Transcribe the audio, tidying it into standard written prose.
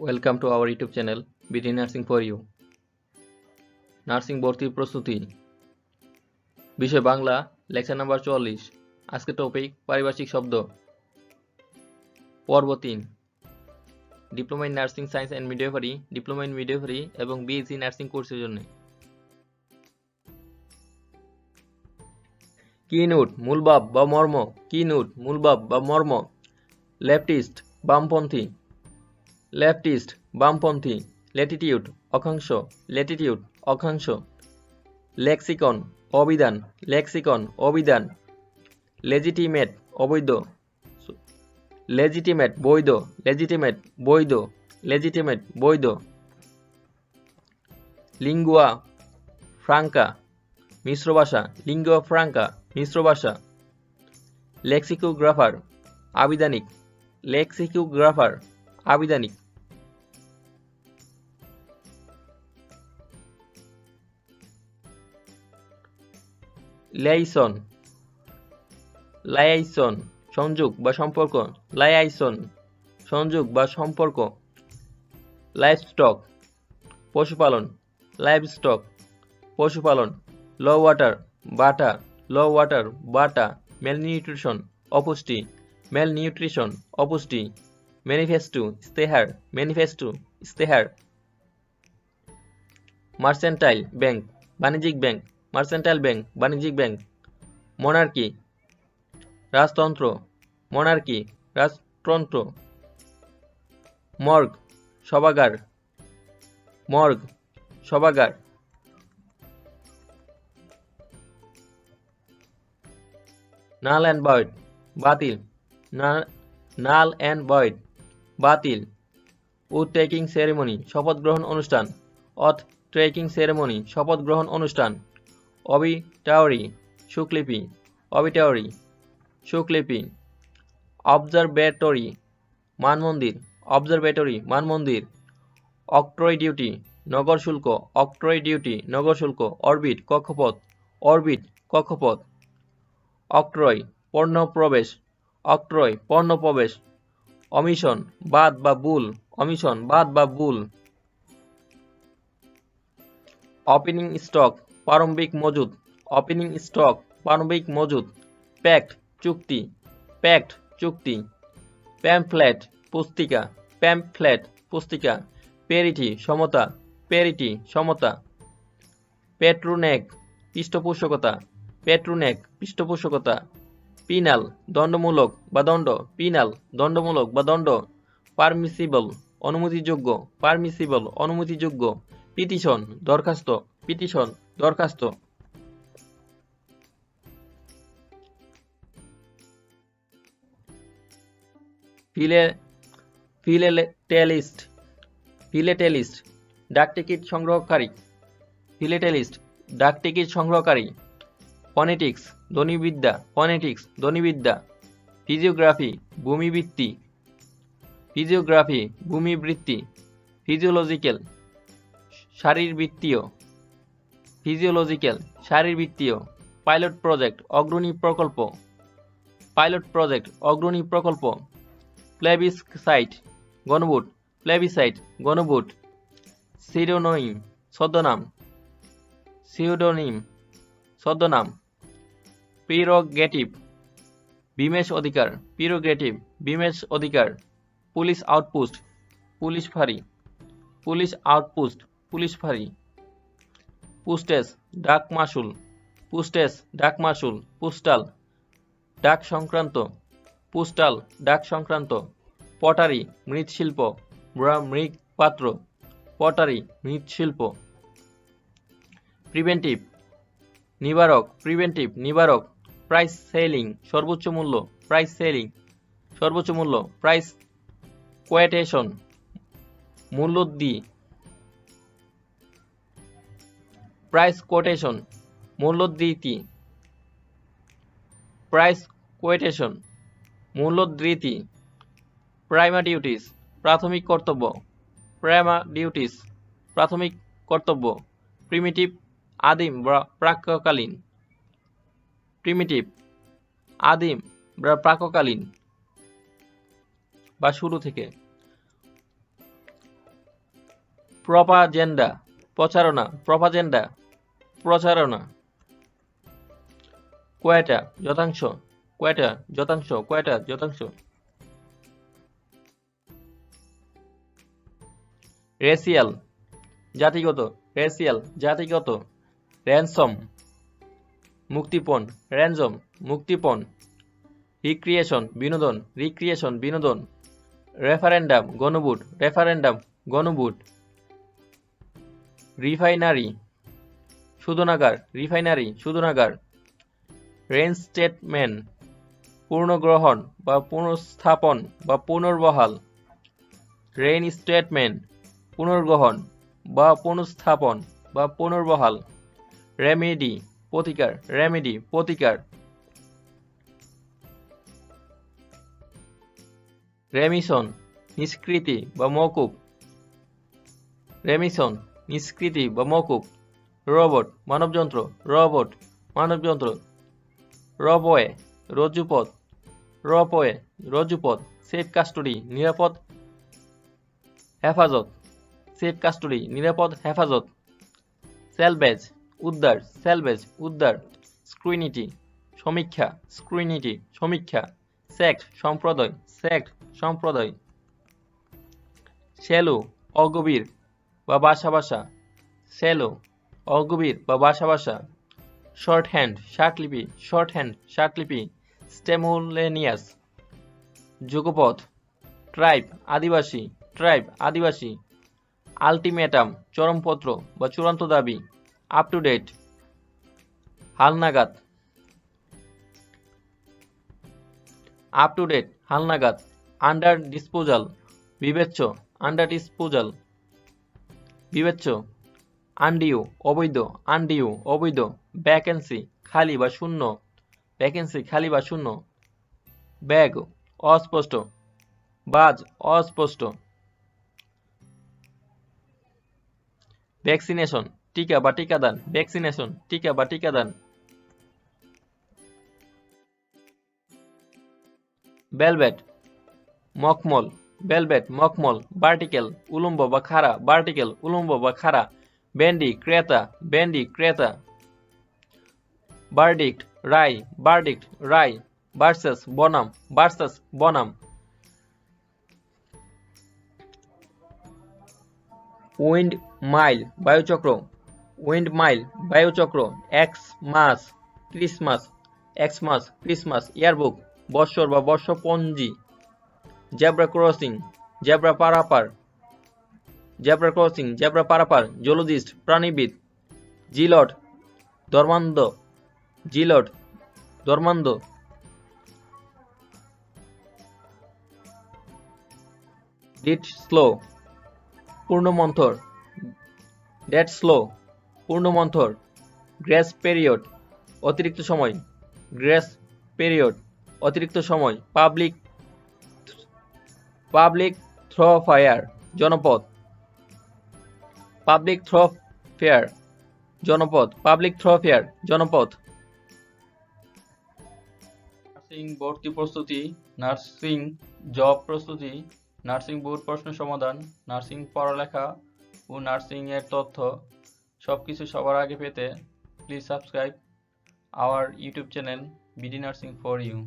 Welcome to our YouTube channel, BD Narsing for you. Narsing Vorti Prostuti. বিষয় Bangla, lecture number 44। আজকে topic পারিভাষিক শব্দ। পর্ব 3। Diploma in nursing science and midwifery, diploma in midwifery এবং BSc nursing কোর্সের জন্য। কিনুট মূলভাব বা মর্ম। কিনুট মূলভাব বা মর্ম। লেফটিস্ট বামপন্থী। লেফটিস্ট বামপন্থী। ল্যাটিটিউড অক্ষাংশ। ল্যাটিটিউড অক্ষাংশ। লেক্সিকন অভিধান। লেক্সিকন অভিধান। লেজিটিমেট অবৈধ। লেজিটিমেট বৈধ। লেজিটিমেট বৈধ। লেজিটিমেট বৈধ। লিঙ্গুয়া ফ্রাঙ্কা মিশ্র ভাষা। লিঙ্গুয়া ফ্রাঙ্কা মিশ্র ভাষা। লেক্সিকোগ্রাফার আবিধানিক। লেক্সিকোগ্রাফার আবিধানিক। লাইসন লাইসন সংযোগ বা সম্পর্ক। লাইসন সংযোগ বা সম্পর্ক। লাইভস্টক পশুপালন। লাইভস্টক পশুপালন। ল ওয়াটার বাটা। ল ওয়াটার বাটা। ম্যালনিউট্রিশন অপুষ্টি। ম্যালনিউট্রিশন অপুষ্টি। ম্যানিফেস্টো ইস্তেহার। ম্যানিফেস্টো ইস্তেহার। মার্সেন্টাইল ব্যাংক বাণিজ্যিক ব্যাংক। মার্সেন্টাইল ব্যাংক বাণিজ্যিক ব্যাংক। মনার্কি রাজতন্ত্র। মনার্কি রাজতন্ত্র। মর্গ সভাগার। মর্গ সভাগার। নাল অ্যান্ড ভয়েড বাতিল। নাল অ্যান্ড ভয়েড বাতিল। উথ টেকিং সেরেমনি শপথ গ্রহণ অনুষ্ঠান। অথ টেকিং সেরেমনি শপথ গ্রহণ অনুষ্ঠান। অবিটাওরি সুকলিপি। অবিটাওরি সুকলিপি। অবজারভেটরি মানমন্দির। অবজারভেটরি মানমন্দির। অক্ট্রয় ডিউটি নগর শুল্ক। অক্ট্রয় ডিউটি নগর শুল্ক। অরবিট কক্ষপথ। অরবিট কক্ষপথ। অক্ট্রয় পণ্য প্রবেশ। অক্ট্রয় পণ্য প্রবেশ। অমিশন বাদ বা ভুল। অমিশন বাদ বা ভুল। ওপেনিং স্টক প্রারম্ভিক মজুদ। ওপেনিং স্টক প্রারম্ভিক মজুদ। প্যাক্ট চুক্তি। প্যাক্ট চুক্তি। প্যামফ্লেট পুস্তিকা। প্যামফ্লেট পুস্তিকা। পেরিটি সমতা। পেরিটি সমতা। পেট্রোনেক পৃষ্ঠপোষকতা। পেট্রোনেক পৃষ্ঠপোষকতা। পিনাল দণ্ডমূলক বা দণ্ড। পিনাল দণ্ডমূলক বা দণ্ড। পারমিসিবল অনুমতিযোগ্য। পারমিসিবল অনুমতিযোগ্য। পিটিশন দরখাস্ত। পিটিশন দরখাস্ত। ফিলেটেলিস্ট ফিলেটেলিস্ট ডাকটিকিট সংগ্রহকারী। ফিলেটেলিস্ট ডাকটিকিট সংগ্রহকারী। ফনেটিক্স ধ্বনিবিদ্যা। ফনেটিক্স ধ্বনিবিদ্যা। ফিজিওগ্রাফি ভূমিবৃত্তি। ফিজিওগ্রাফি ভূমিবৃত্তি। ফিজিওলজিক্যাল শারীরবৃত্তীয়। ফিজিওলজিক্যাল শারীরবৃত্তীয়। পাইলট প্রজেক্ট অগ্রণী প্রকল্প। পাইলট প্রজেক্ট অগ্রণী প্রকল্প। প্লেবিসাইট গণভোট। প্লেবিসাইট গণভোট। সিডোনিম ছদ্মনাম। সিউডোনিম ছদ্মনাম। প্রিরোগেটিভ বিমেশ অধিকার। প্রিরোগেটিভ বিমেশ অধিকার। পুলিশ আউটপোস্ট পুলিশ ফাঁড়ি। পুলিশ আউটপোস্ট পুলিশ ফাঁড়ি। পুস্টেজ ডাক মাশুল। পুস্টেজ ডাক মাশুল। পোস্টাল ডাক সংক্রান্ত। পোস্টাল ডাক সংক্রান্ত। পটারি মৃৎশিল্প বা মৃৎপাত্র। পটারি মৃৎশিল্প। প্রিভেন্টিভ নিবারক। প্রিভেন্টিভ নিবারক। প্রাইস সেলিং সর্বোচ্চ মূল্য। প্রাইস সেলিং সর্বোচ্চ মূল্য। প্রাইস কোয়েটেশন মূল্যোদ্ধি। প্রাইস কোটেশন মূল্যোদ্ধৃতি। প্রাইস কোয়েটেশন মূল্যোদ্ধৃতি। প্রাইমা ডিউটিস প্রাথমিক কর্তব্য। প্রাইমা ডিউটিস প্রাথমিক কর্তব্য। প্রিমিটিভ আদিম বা প্রাক্কালীন। প্রিমিটিভ আদিম বা প্রাক্কালীন বা শুরু থেকে। প্রপাগেন্ডা প্রচারণা প্রপাগেন্ডা প্রচারণা কোয়াটা যথাংশ কোয়াটা যথাংশ কোয়াটা যথাংশ রেসিয়াল জাতিগত রেসিয়াল জাতিগত র্যানসম মুক্তিপণ র্যানসম মুক্তিপণ রিক্রিয়েশন বিনোদন রিক্রিয়েশন বিনোদন রেফারেন্ডাম গণভোট রেফারেন্ডাম গণভোট রিফাইনারি শোধনাগার রিফাইনারি শোধনাগার রেইনস্টেটমেন্ট পুনর্গ্রহণ বা পুনঃস্থাপন বা পুনর্বহাল রেইনস্টেটমেন্ট পুনর্গ্রহণ বা পুনঃস্থাপন বা পুনর্বহাল রেমেডি প্রতিকার রেমেডি প্রতিকার রেমিশন নিষ্কৃতি বা মওকুফ রেমিশন নিষ্কৃতি বা মওকুফ রোবট মানবযন্ত্র রোবট মানবযন্ত্র রবওয়ে রজ্জুপথ রবওয়ে রজ্জুপথ সেফ কাস্টডি নিরাপদ হেফাজত সেফ কাস্টডি নিরাপদ হেফাজত সেলভেজ উদ্ধার সেলভেজ উদ্ধার স্ক্রুইনিটি সমীক্ষা স্ক্রুইনিটি সমীক্ষা সেক্ট সম্প্রদায় সেক্ট সম্প্রদায় শ্যালো অগভীর বা বাসা বাসা শ্যালো অগভীর বা বাসা বাসা শর্ট হ্যান্ড শার্টলিপি স্টেমুলেনিয়াস যুগপথ ট্রাইব আদিবাসী আলটিমেটাম চরমপত্র বা চূড়ান্ত দাবি আপ টু ডেট হালনাগাদ আপ টু ডেট হালনাগাদ আন্ডার ডিসপোজাল বিবেচ্য বিবেচ্য আনডিউ অবৈধ ভ্যাকেন্সি খালি বা শূন্য ব্যাগ অস্পষ্ট বাজ অস্পষ্ট ভ্যাকসিনেশন টিকা বা টিকাদান ভ্যাকসিনেশন টিকা বা টিকাদান বেলভেট মখমল ভার্টিক্যাল উলম্ব বা খাড়া ব্যান্ডি ক্রেতা ভার্ডিক্ট রায় ভার্সাস বনাম wind mile বায়ুচক্র Xmas Christmas yearbook বৎসর বা বর্ষপঞ্জি জেব্রা পারাপার zoologist প্রাণীবিদ zealot ধর্মান্ধ dead slow পূর্ণমন্থর grace period অতিরিক্ত সময় পাবলিক থ্রোফেয়ার জনপদ নার্সিং ভর্তি প্রস্তুতি নার্সিং জব প্রস্তুতি নার্সিং বোর্ড প্রশ্ন সমাধান নার্সিং পড়ালেখা ও নার্সিং এর তথ্য সবকিছু সবার আগে পেতে please subscribe our YouTube channel BD nursing for you.